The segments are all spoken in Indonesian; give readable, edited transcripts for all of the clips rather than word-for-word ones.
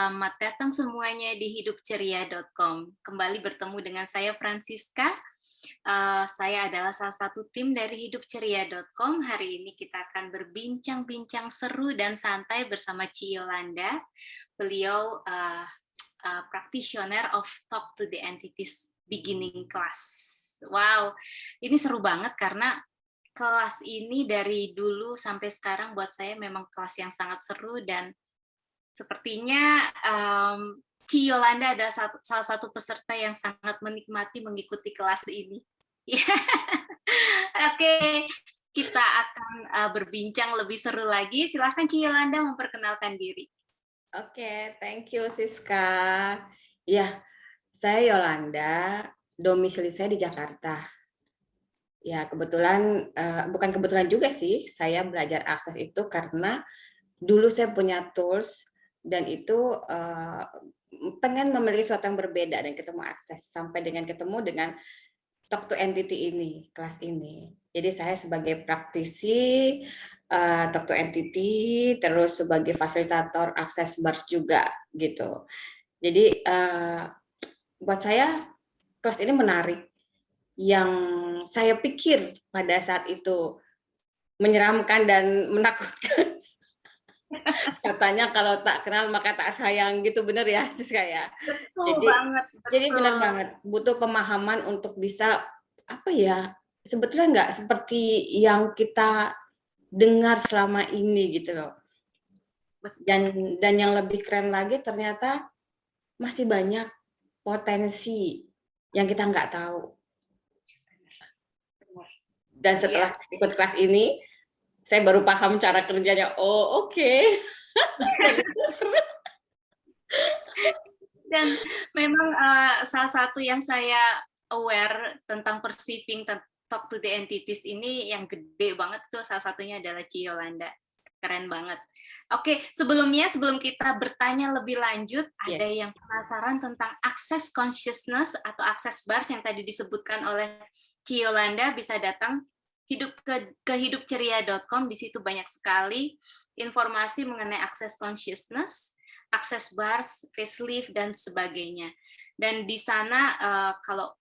selamat datang semuanya di hidupceria.com. Kembali bertemu dengan saya Francisca. Saya adalah salah satu tim dari hidupceria.com. Hari ini kita akan berbincang-bincang seru dan santai bersama Ci Yolanda. Beliau practitioner of Talk to the Entities Beginning Class. Wow, ini seru banget karena kelas ini dari dulu sampai sekarang buat saya memang kelas yang sangat seru dan sepertinya Ci Yolanda adalah salah satu peserta yang sangat menikmati mengikuti kelas ini. Oke, kita akan berbincang lebih seru lagi. Silahkan Ci Yolanda memperkenalkan diri. Oke, thank you Siska. Ya, saya Yolanda, domisili saya di Jakarta. Ya, kebetulan, bukan kebetulan juga sih, saya belajar akses itu karena dulu saya punya tools dan itu pengen memiliki sesuatu yang berbeda dan ketemu akses sampai dengan ketemu dengan Talk to Entity ini, kelas ini. Jadi saya sebagai praktisi Talk to Entity, terus sebagai fasilitator akses bars juga gitu. Jadi buat saya kelas ini menarik. Yang saya pikir pada saat itu menyeramkan dan menakutkan. Katanya kalau tak kenal maka tak sayang gitu, bener ya Siska ya. Betul banget. Jadi benar banget butuh pemahaman untuk bisa apa ya, sebetulnya nggak seperti yang kita dengar selama ini gitu loh. Dan yang lebih keren lagi ternyata masih banyak potensi yang kita nggak tahu. Dan setelah ikut kelas ini, saya baru paham cara kerjanya. Oh, oke. Dan memang salah satu yang saya aware tentang perceiving Talk to the Entities ini yang gede banget tuh salah satunya adalah Ci Yolanda. Keren banget. Oke, sebelum kita bertanya lebih lanjut, ada yang penasaran tentang access consciousness atau access bars yang tadi disebutkan oleh Ci Yolanda, bisa datang ke hidupceria.com. Di situ banyak sekali informasi mengenai access consciousness, access bars, facelift, dan sebagainya. Dan di sana kalau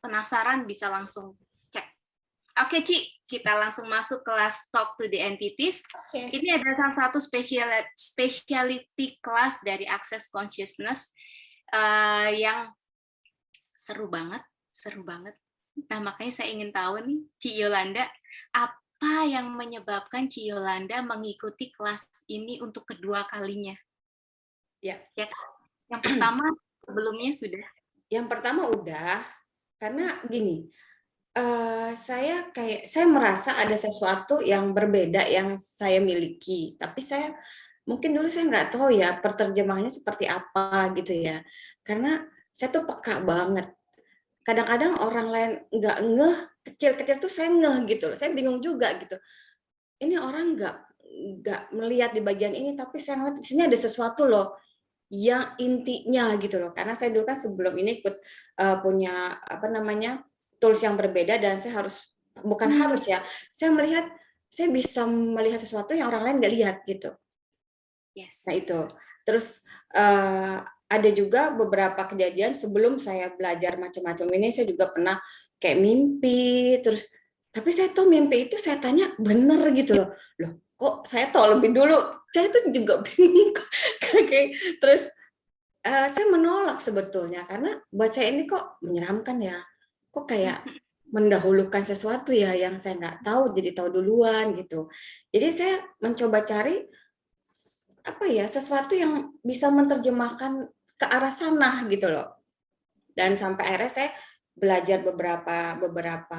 penasaran bisa langsung cek. Oke, Ci, kita langsung masuk kelas Talk to the Entities. Ini adalah salah satu specialty class dari access consciousness yang seru banget. Nah, makanya saya ingin tahu nih, Ci Yolanda, apa yang menyebabkan Ci Yolanda mengikuti kelas ini untuk kedua kalinya? Ya. Yang pertama sebelumnya sudah. Yang pertama udah, karena gini, saya merasa ada sesuatu yang berbeda yang saya miliki, tapi mungkin dulu saya nggak tahu ya penerjemahannya seperti apa gitu ya, karena saya tuh peka banget. Kadang-kadang orang lain nggak ngeh, kecil-kecil tuh saya ngeh gitu loh, saya bingung juga gitu. Ini orang nggak melihat di bagian ini, tapi saya ngeliat di sini ada sesuatu loh yang intinya gitu loh. Karena saya dulu kan sebelum ini ikut punya tools yang berbeda dan saya saya bisa melihat sesuatu yang orang lain nggak lihat gitu. Nah itu. Terus ada juga beberapa kejadian sebelum saya belajar macam-macam ini, saya juga pernah kayak mimpi, tapi saya tahu mimpi itu saya tanya bener gitu loh. Loh, kok saya tahu lebih dulu? Saya tuh juga bingung. Terus saya menolak sebetulnya karena buat saya ini kok menyeramkan ya. Kok kayak mendahulukan sesuatu ya yang saya nggak tahu jadi tahu duluan gitu. Jadi saya mencoba cari sesuatu yang bisa menerjemahkan ke arah sana gitu loh. Dan sampai akhirnya saya belajar beberapa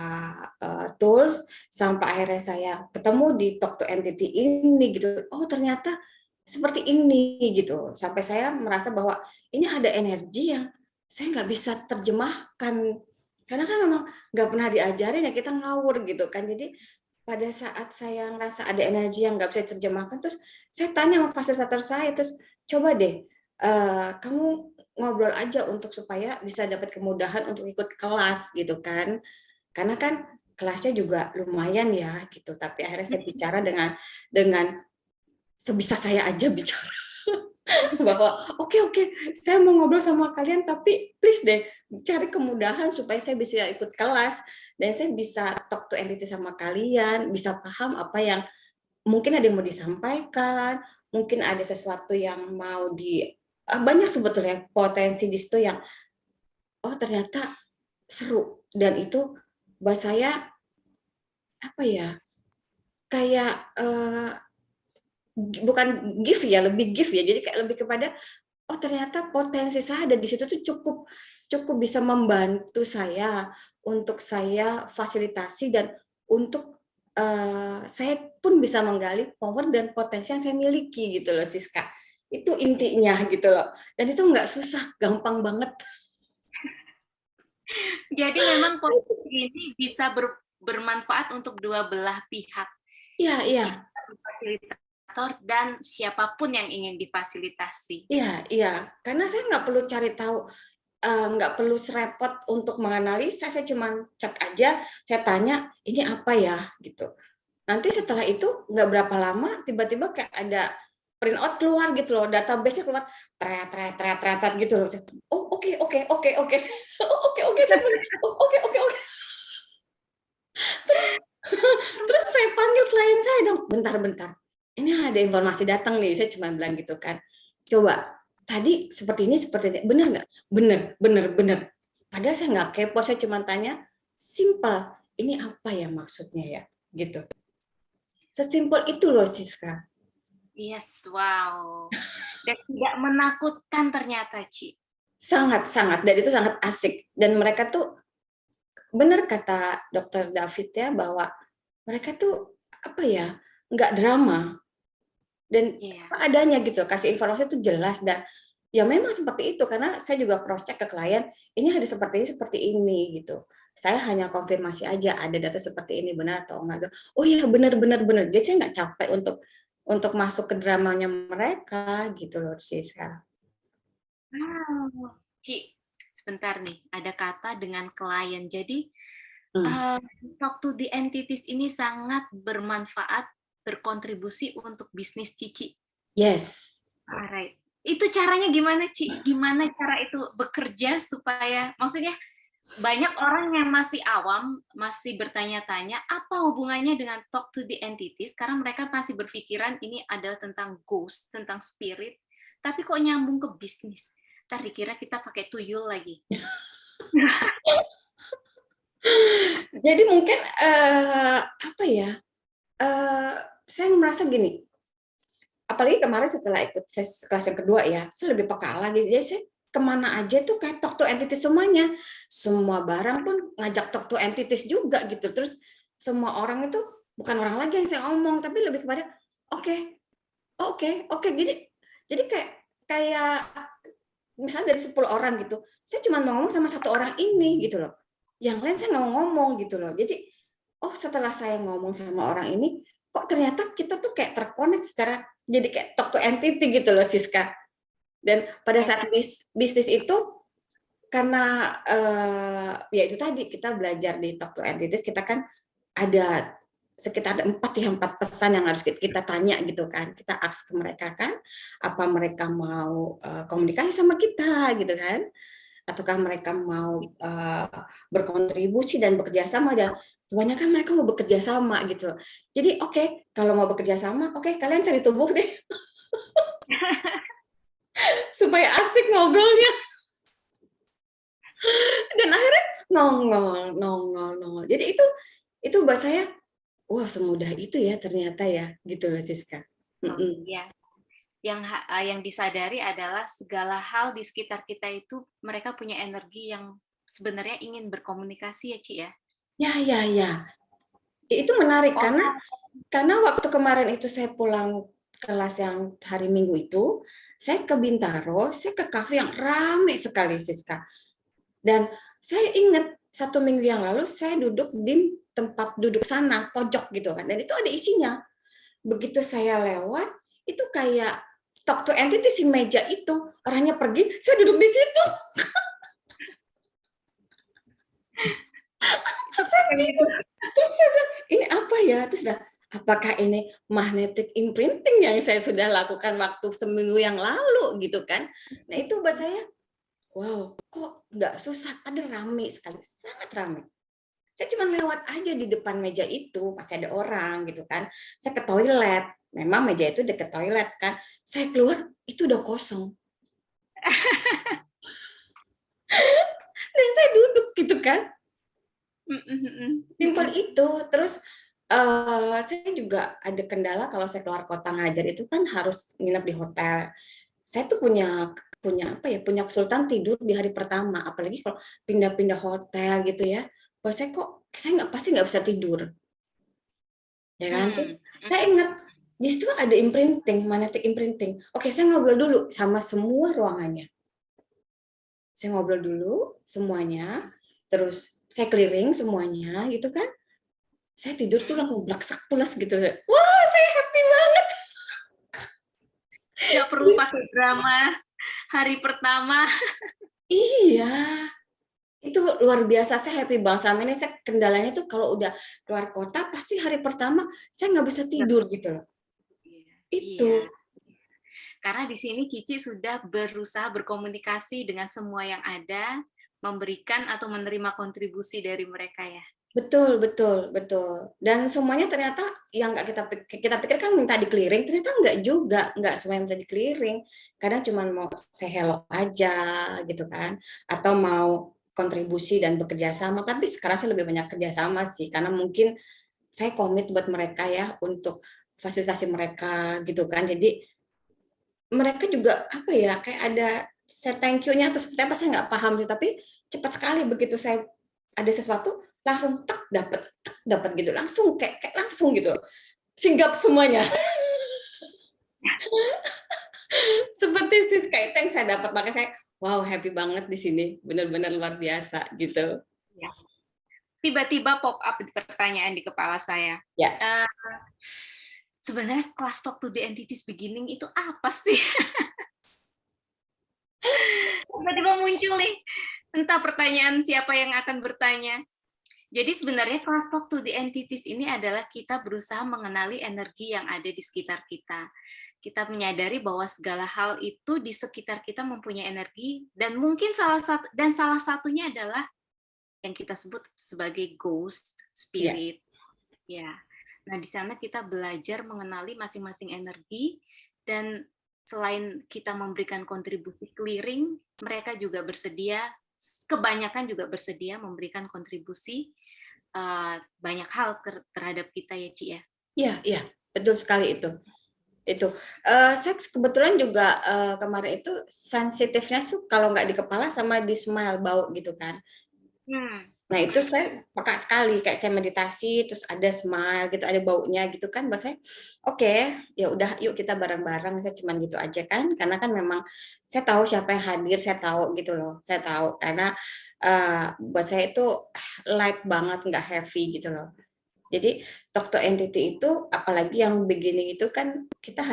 tools sampai akhirnya saya ketemu di Talk to Entity ini gitu. Oh, ternyata seperti ini gitu. Sampai saya merasa bahwa ini ada energi yang saya nggak bisa terjemahkan. Karena kan memang nggak pernah diajarin ya, kita ngawur gitu kan. Jadi pada saat saya ngerasa ada energi yang nggak bisa terjemahkan, terus saya tanya sama fasilitator saya, terus coba deh kamu ngobrol aja untuk supaya bisa dapat kemudahan untuk ikut kelas gitu kan. Karena kan kelasnya juga lumayan ya gitu. Tapi akhirnya saya bicara dengan sebisa saya aja bicara. bahwa oke, saya mau ngobrol sama kalian, tapi please deh cari kemudahan supaya saya bisa ikut kelas dan saya bisa talk to entity sama kalian, bisa paham apa yang mungkin ada yang mau disampaikan, mungkin ada sesuatu yang mau banyak sebetulnya potensi di situ yang ternyata seru, dan itu buat saya apa ya, kayak bukan give ya, lebih give ya, jadi kayak lebih kepada ternyata potensi saya ada di situ tuh cukup bisa membantu saya untuk saya fasilitasi dan untuk saya pun bisa menggali power dan potensi yang saya miliki gitu loh Siska. Itu intinya gitu loh. Dan itu nggak susah, gampang banget. Jadi memang podcast ini bisa bermanfaat untuk dua belah pihak. Iya, iya. Fasilitator dan siapapun yang ingin difasilitasi. Iya. Karena saya nggak perlu cari tahu, nggak perlu serepot untuk menganalisa, saya cuma cek aja, saya tanya, ini apa ya, gitu. Nanti setelah itu nggak berapa lama, tiba-tiba kayak ada print out keluar gitu loh, database-nya keluar, tret gitu loh. Oh, oke. Oke, saya tulis, oke. Terus saya panggil klien saya dong, bentar. Ini ada informasi datang nih, saya cuma bilang gitu kan. Coba, tadi seperti ini, benar nggak? Benar. Padahal saya nggak kepo, saya cuma tanya, simple, ini apa ya maksudnya ya? Gitu. Sesimpel itu loh Siska. Yes, wow. Dan tidak menakutkan ternyata, Ci. Sangat, dan itu sangat asik. Dan mereka tuh, benar kata Dokter David ya, bahwa mereka tuh apa ya, nggak drama. Dan apa adanya gitu, kasih informasi itu jelas, dan ya memang seperti itu, karena saya juga cross check ke klien, ini ada seperti ini gitu. Saya hanya konfirmasi aja, ada data seperti ini benar atau enggak. Oh iya benar. Jadi saya nggak capek untuk masuk ke dramanya mereka gitu loh sih sekarang. Wow. Ci, sebentar nih, ada kata dengan klien. Jadi talk to the entities ini sangat bermanfaat, berkontribusi untuk bisnis Cici. Yes. Alright. Itu caranya gimana, Ci? Gimana cara itu bekerja supaya, maksudnya banyak orang yang masih awam, masih bertanya-tanya apa hubungannya dengan talk to the entities, karena mereka masih berpikiran ini adalah tentang ghost, tentang spirit, tapi kok nyambung ke bisnis. Ntar dikira kita pakai tuyul lagi. Jadi mungkin apa ya, saya merasa gini, apalagi kemarin setelah ikut kelas yang kedua ya, saya lebih peka lagi. Jadi saya kemana aja tuh kayak talk to entities semuanya. Semua barang pun ngajak talk to entities juga gitu. Terus semua orang itu bukan orang lagi yang saya omong, tapi lebih kepada oke. Jadi kayak misalnya dari 10 orang gitu, saya cuma mau ngomong sama satu orang ini gitu loh. Yang lain saya nggak mau ngomong gitu loh. Jadi setelah saya ngomong sama orang ini, kok ternyata kita tuh kayak terkonek secara, jadi kayak talk to entity gitu loh Siska. Dan pada saat bisnis itu, karena ya itu tadi kita belajar di talk to entities, kita kan ada sekitar 4 pesan yang harus kita tanya gitu kan, kita ask ke mereka kan, apa mereka mau komunikasi sama kita gitu kan, ataukah mereka mau berkontribusi dan bekerja sama, dan kebanyakan mereka mau bekerja sama gitu. Jadi kalau mau bekerja sama, kalian cari tubuh deh. Supaya asik ngobrolnya. Dan akhirnya nongol. Jadi itu buat saya, wah semudah itu ya ternyata ya, gitu loh Siska. Ya. Yang disadari adalah segala hal di sekitar kita itu mereka punya energi yang sebenarnya ingin berkomunikasi ya Ci ya. Ya. Itu menarik karena waktu kemarin itu saya pulang kelas yang hari Minggu itu, saya ke Bintaro, saya ke kafe yang ramai sekali Siska. Dan saya ingat 1 minggu yang lalu saya duduk di tempat duduk sana, pojok gitu kan, dan itu ada isinya. Begitu saya lewat, itu kayak talk to entity, si meja itu, orangnya pergi, saya duduk di situ. Saya bingung. Terus saya bilang, ini apa ya? Terus apakah ini magnetic imprinting yang saya sudah lakukan waktu seminggu yang lalu gitu kan. Nah itu buat saya, wow, kok nggak susah, ada rame sekali, sangat rame. Saya cuma lewat aja di depan meja itu, masih ada orang gitu kan. Saya ke toilet, memang meja itu dekat toilet kan. Saya keluar, itu udah kosong. Dan saya duduk gitu kan. Simpel itu. Terus saya juga ada kendala kalau saya keluar kota ngajar itu kan harus nginep di hotel. Saya tuh punya konsultan tidur di hari pertama, apalagi kalau pindah-pindah hotel gitu ya. Kalau saya pasti nggak bisa tidur, ya kan? Terus saya ingat di situ ada imprinting, magnetic imprinting. Oke, saya ngobrol dulu sama semua ruangannya. Saya ngobrol dulu semuanya, terus saya keliling semuanya gitu kan. Saya tidur tuh langsung blaksak pulas gitu. Wah, saya happy banget. Nggak perlu pakai drama hari pertama. Iya, itu luar biasa. Saya happy banget. Selama ini saya kendalanya tuh kalau udah keluar kota, pasti hari pertama saya nggak bisa tidur gitu loh. Itu. Iya. Karena di sini Cici sudah berusaha berkomunikasi dengan semua yang ada, memberikan atau menerima kontribusi dari mereka ya. Betul, betul, betul. Dan semuanya ternyata yang nggak kita pikir kan minta di clearing, ternyata nggak juga, nggak semuanya minta di clearing. Kadang cuma mau say hello aja gitu kan, atau mau kontribusi dan bekerja sama. Tapi sekarang sih lebih banyak kerja sama sih, karena mungkin saya komit buat mereka ya untuk fasilitasi mereka gitu kan. Jadi mereka juga apa ya, kayak ada saya thank you-nya atau seperti apa saya nggak paham sih, tapi cepat sekali begitu saya ada sesuatu langsung dapat gitu, langsung kayak langsung gitu, singgap semuanya. Seperti sis kayak yang saya dapat, makanya saya wow happy banget di sini, benar-benar luar biasa gitu. Ya. Tiba-tiba pop up pertanyaan di kepala saya. Ya. Sebenarnya kelas Talk to the Entities Beginning itu apa sih? Tiba-tiba muncul nih, entah pertanyaan siapa yang akan bertanya. Jadi sebenarnya kelas Talk to the Entities ini adalah kita berusaha mengenali energi yang ada di sekitar kita. Kita menyadari bahwa segala hal itu di sekitar kita mempunyai energi, dan mungkin salah satunya adalah yang kita sebut sebagai ghost spirit. Ya. Nah, di sana kita belajar mengenali masing-masing energi, dan selain kita memberikan kontribusi clearing, mereka juga bersedia, kebanyakan juga bersedia memberikan kontribusi banyak hal terhadap kita ya, Ci ya. Iya, betul sekali itu. Saya kebetulan juga kemarin itu sensitifnya tuh kalau nggak di kepala sama di smile, bau gitu kan. Nah itu saya peka sekali, kayak saya meditasi terus ada smile gitu, ada baunya gitu kan, buat saya oke, ya udah yuk kita bareng-bareng. Saya cuman gitu aja kan, karena kan memang saya tahu siapa yang hadir, saya tahu gitu loh, saya tahu karena buat saya itu light banget, nggak heavy gitu loh. Jadi talk to entity itu apalagi yang beginning itu kan kita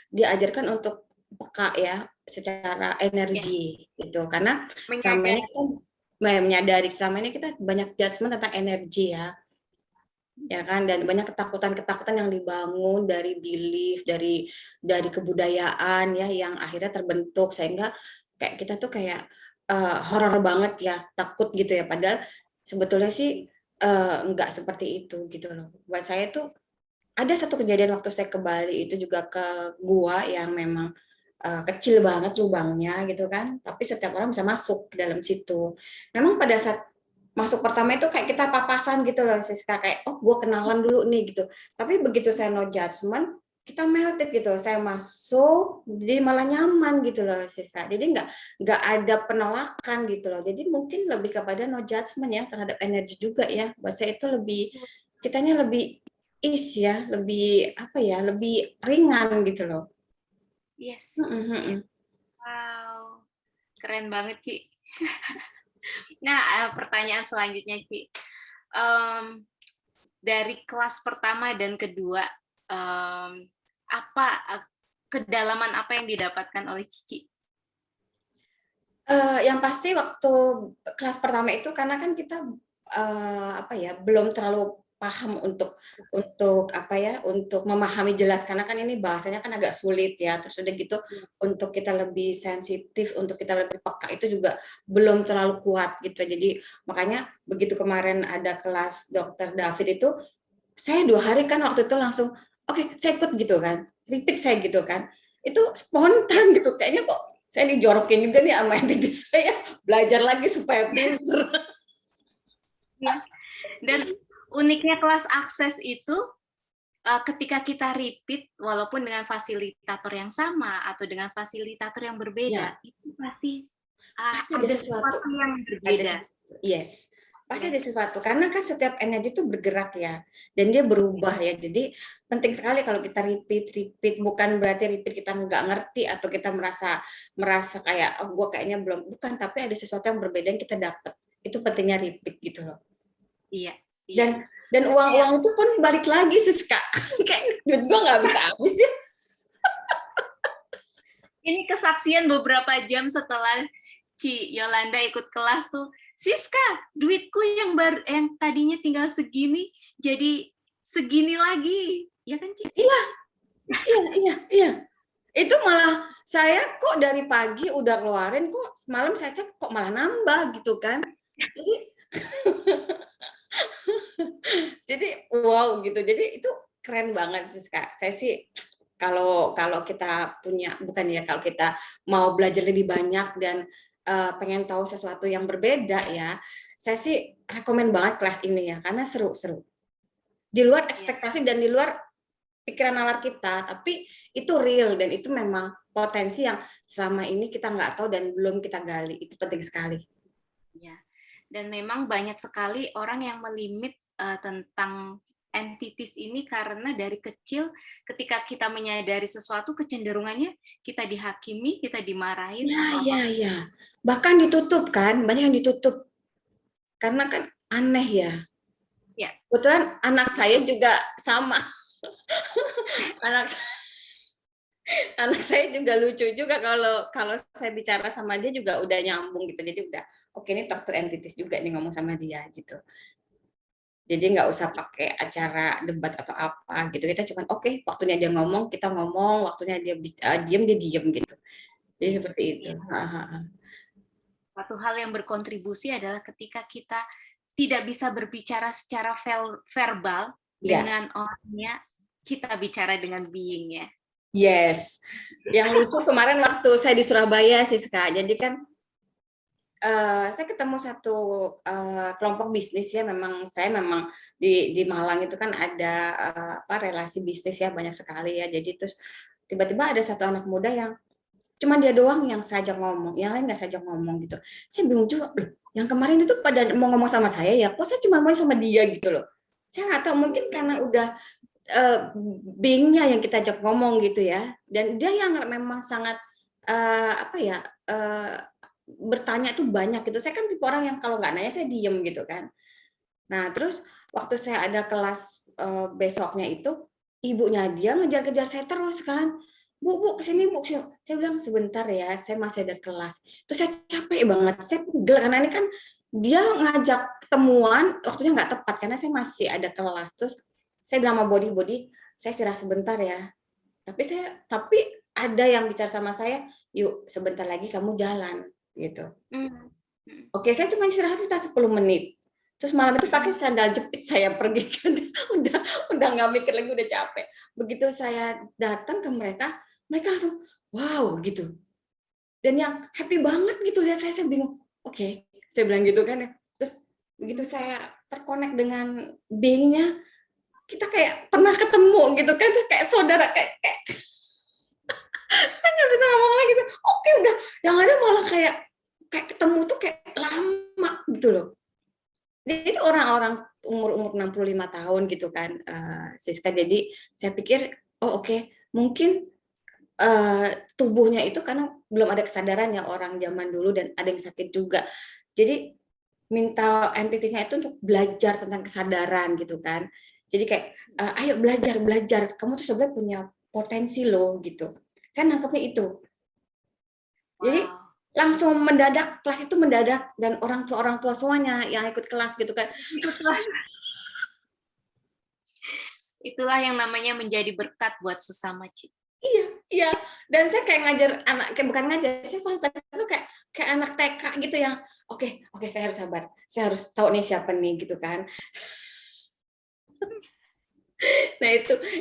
diajarkan untuk peka ya secara energi gitu, karena selama ini kita menyadari selama ini kita banyak judgement tentang energi ya kan, dan banyak ketakutan yang dibangun dari belief, dari kebudayaan ya yang akhirnya terbentuk sehingga kayak kita tuh kayak horor banget ya, takut gitu ya, padahal sebetulnya sih enggak seperti itu gitu loh. Buat saya tuh ada satu kejadian waktu saya ke Bali itu juga ke gua yang memang kecil banget lubangnya gitu kan, tapi setiap orang bisa masuk ke dalam situ. Memang pada saat masuk pertama itu kayak kita papasan gitu loh, Siska, kayak oh gue kenalan dulu nih gitu. Tapi begitu saya no judgment, kita melted gitu. Saya masuk, jadi malah nyaman gitu loh, Siska. Jadi nggak ada penolakan gitu loh. Jadi mungkin lebih kepada no judgment ya terhadap energi juga ya. Buat saya itu kitanya lebih ya, lebih apa ya, lebih ringan gitu loh. Yes. Wow, keren banget, Ci. Nah, pertanyaan selanjutnya, Ci. Dari kelas pertama dan kedua, kedalaman apa yang didapatkan oleh Cici? Yang pasti waktu kelas pertama itu karena kan kita belum terlalu paham untuk apa ya, untuk memahami jelas karena kan ini bahasanya kan agak sulit ya. Terus udah gitu untuk kita lebih sensitif, untuk kita lebih peka itu juga belum terlalu kuat gitu. Jadi makanya begitu kemarin ada kelas Dokter David itu, saya 2 hari kan waktu itu langsung, oke, saya ikut gitu kan, repeat saya gitu kan. Itu spontan gitu, kayaknya kok saya dijorokin juga nih sama entity saya, belajar lagi supaya pinter. Ya. Dan uniknya kelas akses itu, ketika kita repeat, walaupun dengan fasilitator yang sama atau dengan fasilitator yang berbeda, itu pasti ada sesuatu yang berbeda. Yes. Pasti ada sesuatu, karena kan setiap energi itu bergerak ya, dan dia berubah ya. Jadi penting sekali kalau kita repeat. Bukan berarti repeat kita nggak ngerti atau kita merasa kayak gue kayaknya belum, bukan. Tapi ada sesuatu yang berbeda yang kita dapat. Itu pentingnya repeat gitu loh. Iya. Dan uang itu pun balik lagi Siska. Kayak duit gue nggak bisa habis ya. Ini kesaksian beberapa jam setelah Ci Yolanda ikut kelas tuh, Siska, duitku yang tadinya tinggal segini jadi segini lagi, ya kan Ci? Iya. Itu malah saya kok dari pagi udah keluarin kok malam saya cek kok malah nambah gitu kan. Jadi wow gitu. Jadi itu keren banget Siska. Saya sih kalau kita punya, bukan ya, kalau kita mau belajar lebih banyak dan pengen tahu sesuatu yang berbeda ya, saya sih rekomen banget kelas ini ya, karena seru. Di luar ekspektasi dan di luar pikiran nalar kita, tapi itu real dan itu memang potensi yang selama ini kita nggak tahu dan belum kita gali. Itu penting sekali. Ya, dan memang banyak sekali orang yang melimit tentang entities ini karena dari kecil ketika kita menyadari sesuatu kecenderungannya kita dihakimi, kita dimarahin. Iya. Bahkan ditutup kan, banyak yang ditutup. Karena kan aneh ya. Ya. Kebetulan anak saya juga sama. anak saya juga lucu juga kalau saya bicara sama dia juga udah nyambung gitu. Jadi udah oke, ini talk to entities juga nih ngomong sama dia gitu. Jadi nggak usah pakai acara debat atau apa gitu. Kita cuma oke, waktunya dia ngomong, kita ngomong, waktunya dia diam, dia diam gitu. Jadi seperti itu. Satu hal yang berkontribusi adalah ketika kita tidak bisa berbicara secara verbal dengan orangnya, kita bicara dengan being-nya. Yes. Yang lucu kemarin waktu saya di Surabaya sih, Kak. Jadi kan saya ketemu satu kelompok bisnis ya, saya memang di Malang itu kan ada relasi bisnis ya banyak sekali ya. Jadi terus tiba-tiba ada satu anak muda yang cuma dia doang yang sajak ngomong, yang lain nggak sajak ngomong gitu. Saya bingung juga, loh, yang kemarin itu pada mau ngomong sama saya ya, kok saya cuma mau sama dia gitu loh. Saya nggak tahu, mungkin karena udah being-nya yang kita ajak ngomong gitu ya. Dan dia yang memang sangat bertanya itu banyak gitu. Saya kan tipe orang yang kalau nggak nanya saya diem gitu kan. Nah terus waktu saya ada kelas besoknya itu, ibunya dia ngejar-kejar saya terus kan. Bu, kesini Bu. Saya bilang sebentar ya, saya masih ada kelas. Terus saya capek banget, saya pegel karena ini kan dia ngajak ketemuan, waktunya nggak tepat karena saya masih ada kelas. Terus saya bilang sama body, saya istirahat sebentar ya. Tapi ada yang bicara sama saya, yuk sebentar lagi kamu jalan gitu. Oke, saya cuma istirahat sekitar 10 menit. Terus malam itu pakai sandal jepit saya pergi kan. udah nggak mikir lagi, udah capek. Begitu saya datang ke mereka langsung wow gitu. Dan yang happy banget gitu lihat saya bingung. Oke, saya bilang gitu kan ya. Terus begitu saya terkonek dengan being-nya, kita kayak pernah ketemu gitu kan, terus kayak saudara kayak saya nggak bisa ngomong lagi tuh. Oke, udah yang ada malah kayak ketemu tuh kayak lama gitu loh. Jadi itu orang-orang umur 65 tahun gitu kan, Siska. Jadi saya pikir oke, mungkin tubuhnya itu karena belum ada kesadaran ya orang zaman dulu dan ada yang sakit juga. Jadi minta entity-nya itu untuk belajar tentang kesadaran gitu kan. Jadi kayak ayo belajar, kamu tuh sebenarnya punya potensi loh gitu. Saya nangkepnya itu. Jadi langsung mendadak, kelas itu mendadak, dan orang tua semuanya yang ikut kelas gitu kan. Itulah yang namanya menjadi berkat buat sesama, Ci. Iya, iya. Dan saya kayak ngajar anak, kayak bukan ngajar, saya fasilitator itu kayak anak TK gitu yang oke, saya harus sabar, saya harus tahu nih siapa nih gitu kan. Nah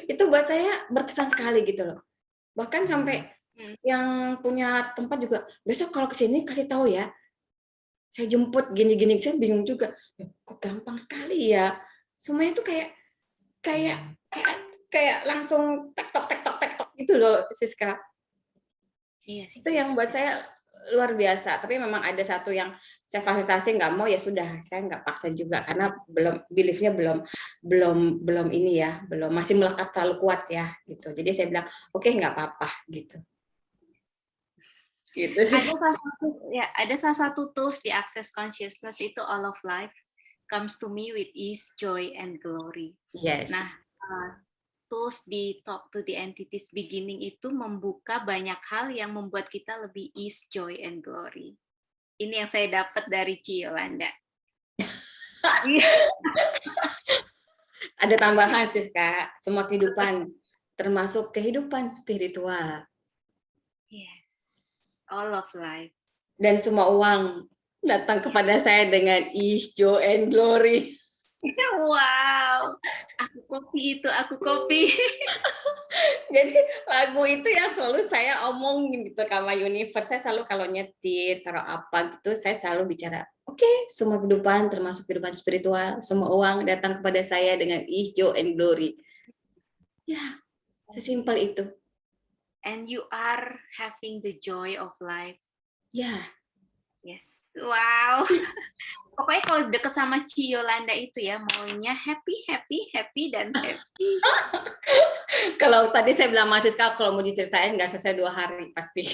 itu buat saya berkesan sekali gitu loh. Bahkan sampai yang punya tempat juga besok kalau kesini kasih tahu ya, saya jemput gini-gini, saya bingung juga. Kok gampang sekali ya. Semuanya itu kayak langsung tektok gitu loh, Siska. Iya, Itu yang buat saya luar biasa. Tapi memang ada satu yang saya fasilitasi nggak mau, ya sudah, saya nggak paksa juga karena beliefnya belum ini ya, belum, masih melekat terlalu kuat ya gitu. Jadi saya bilang oke, nggak apa-apa gitu. Gitu sih. Ada salah satu tools di Access Consciousness itu All of Life comes to me with ease, joy, and glory. Yes. Nah, tools di Talk to the Entities Beginning itu membuka banyak hal yang membuat kita lebih ease, joy, and glory. Ini yang saya dapat dari Ci Yolanda. Ada tambahan sih, Kak. Semua kehidupan, termasuk kehidupan spiritual. Yes, all of life. Dan semua uang datang kepada saya dengan ease, joy, and glory. Wow, aku copy. Jadi lagu itu yang selalu saya omongin gitu sama universe. Saya selalu kalau nyetir, kalau apa gitu, saya selalu bicara, oke, semua kehidupan termasuk kehidupan spiritual, semua uang datang kepada saya dengan ease, joy, and glory. Ya, sesimpel itu. And you are having the joy of life. Ya. Yes, wow. Pokoknya kalau deket sama Ci Yolanda itu ya, maunya happy, dan happy. Kalau tadi saya bilang mahasiswa, kalau mau diceritain nggak selesai 2 hari pasti.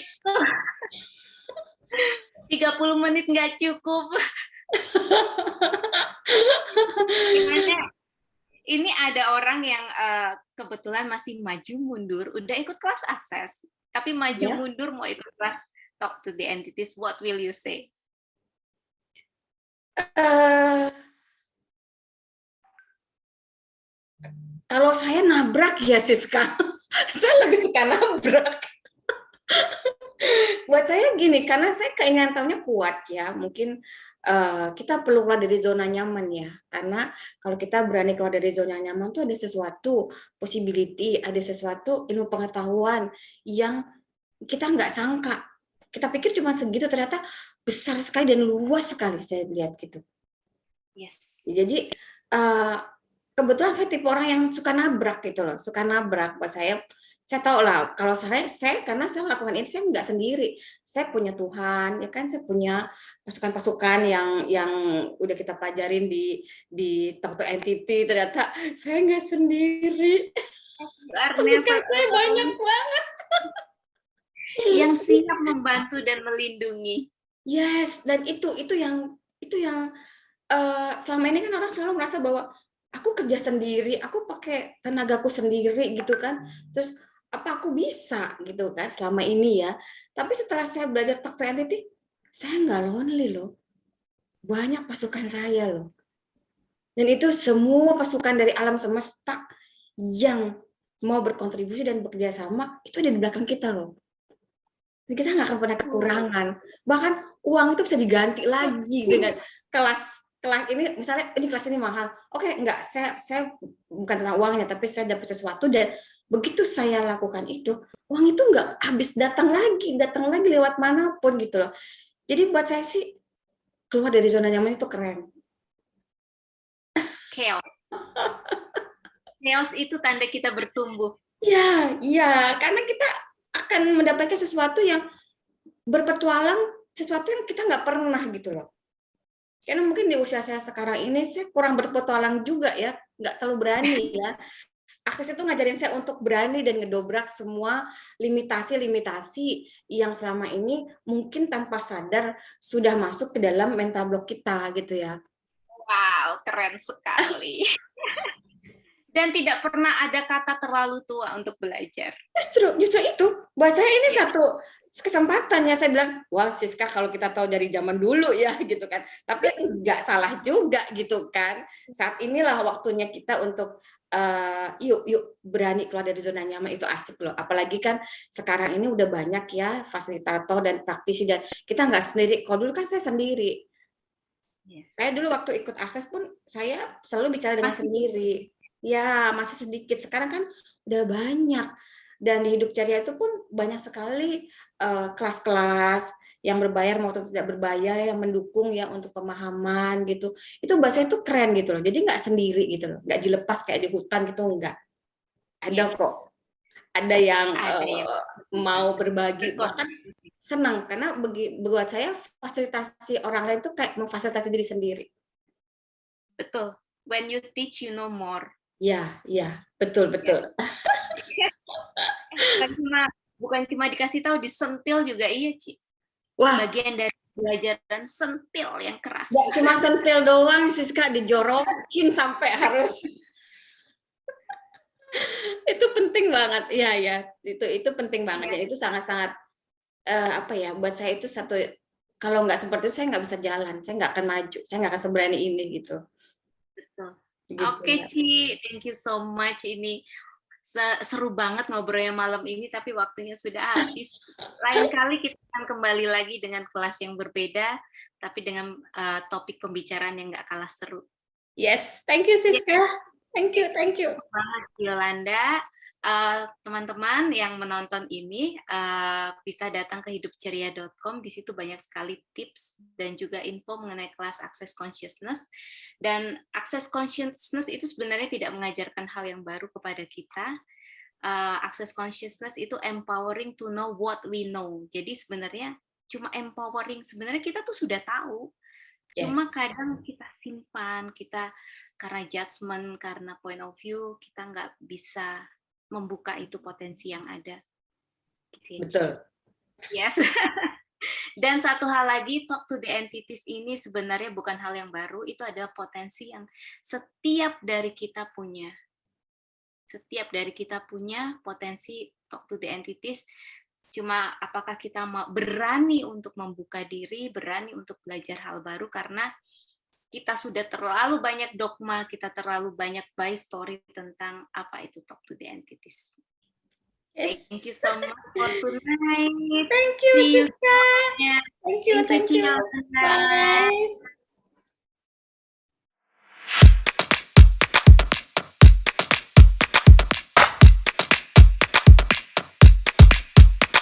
30 menit nggak cukup. Ini ada orang yang kebetulan masih maju mundur, udah ikut kelas akses, tapi maju mundur mau ikut kelas Talk to the Entities. What will you say? Kalau saya nabrak ya Siska, saya lebih suka nabrak. Buat saya gini, karena saya keinginan tahunya kuat ya, mungkin kita perlu keluar dari zona nyaman ya, karena kalau kita berani keluar dari zona nyaman tuh ada sesuatu possibility, ada sesuatu ilmu pengetahuan yang kita nggak sangka. Kita pikir cuma segitu, ternyata besar sekali dan luas sekali, saya lihat gitu. Yes. Jadi kebetulan saya tipe orang yang suka nabrak gitu loh, suka nabrak. Buat saya tahu lah kalau saya karena saya lakukan ini saya nggak sendiri, saya punya Tuhan ya kan, saya punya pasukan-pasukan yang udah kita pelajarin di Talk to Entity. Ternyata saya nggak sendiri, pasukan saya banyak banget yang siap membantu dan melindungi. Yes, dan itu yang selama ini kan orang selalu merasa bahwa aku kerja sendiri, aku pakai tenagaku sendiri gitu kan, terus apa aku bisa gitu kan selama ini ya. Tapi setelah saya belajar Talk to Entity, saya nggak lonely loh, banyak pasukan saya loh, dan itu semua pasukan dari alam semesta yang mau berkontribusi dan bekerja sama itu ada di belakang kita loh. Dan kita nggak akan pernah kekurangan, bahkan uang itu bisa diganti lagi dengan kelas ini, misalnya ini kelas ini mahal, oke, enggak, saya bukan tentang uangnya, tapi saya dapat sesuatu, dan begitu saya lakukan itu, uang itu enggak habis, datang lagi lewat manapun gitu loh. Jadi buat saya sih keluar dari zona nyaman itu keren. Chaos itu tanda kita bertumbuh. Iya, karena kita akan mendapatkan sesuatu yang berpetualang, sesuatu yang kita nggak pernah gitu loh. Karena mungkin di usia saya sekarang ini saya kurang berpetualang juga ya, nggak terlalu berani ya. Akses itu ngajarin saya untuk berani dan ngedobrak semua limitasi-limitasi yang selama ini mungkin tanpa sadar sudah masuk ke dalam mental block kita gitu ya. Wow, keren sekali. Dan tidak pernah ada kata terlalu tua untuk belajar. Justru itu buat saya ini kesempatannya saya bilang, wah Siska kalau kita tahu dari zaman dulu ya gitu kan. Tapi nggak salah juga gitu kan. Saat inilah waktunya kita untuk yuk berani keluar dari zona nyaman, itu asik loh. Apalagi kan sekarang ini udah banyak ya fasilitator dan praktisi, dan kita nggak sendiri. Kalau dulu kan saya sendiri. Yes. Saya dulu waktu ikut akses pun saya selalu bicara dengan sendiri. Ya, masih sedikit. Sekarang kan udah banyak. Dan di Hidup Ceria itu pun banyak sekali kelas-kelas yang berbayar maupun tidak berbayar yang mendukung ya untuk pemahaman gitu. Itu bahasa itu keren gitu loh. Jadi nggak sendiri gitu loh. Nggak dilepas kayak di hutan gitu, enggak. Ada kok. Ada yang mau berbagi. Bahkan senang karena buat saya fasilitasi orang lain itu kayak memfasilitasi diri sendiri. Betul. When you teach, you know more. Ya, betul. Bukan cuma dikasih tahu, disentil juga iya, Ci. Wah. Bagian dari belajar dan sentil yang keras. Nggak cuma sentil doang, Siska, dijorokin sampai harus. Itu penting banget, iya. Itu penting banget, dan itu sangat-sangat buat saya itu satu, kalau nggak seperti itu saya nggak bisa jalan, saya nggak akan maju, saya nggak akan seberani ini gitu. Betul. Gitu, Oke, Ci, thank you so much. Ini seru banget ngobrolnya malam ini, tapi waktunya sudah habis. Lain kali kita akan kembali lagi dengan kelas yang berbeda, tapi dengan topik pembicaraan yang nggak kalah seru. Yes, thank you Siska. Thank you. Banget, Yolanda. Teman-teman yang menonton ini bisa datang ke hidupceria.com. Di situ banyak sekali tips dan juga info mengenai kelas Access Consciousness. Dan Access Consciousness itu sebenarnya tidak mengajarkan hal yang baru kepada kita. Access Consciousness itu empowering to know what we know. Jadi sebenarnya cuma empowering. Sebenarnya kita tuh sudah tahu. Cuma kadang kita simpan, kita karena judgment, karena point of view, kita nggak bisa membuka itu potensi yang ada. Betul. Yes. Dan satu hal lagi, talk to the entities ini sebenarnya bukan hal yang baru, itu adalah potensi yang setiap dari kita punya. Setiap dari kita punya potensi talk to the entities. Cuma apakah kita mau berani untuk membuka diri, berani untuk belajar hal baru, karena kita sudah terlalu banyak dogma, kita terlalu banyak by story tentang apa itu talk to the entities. Yes. Thank you so much for tonight. Thank you, Siska. Thank you. Bye.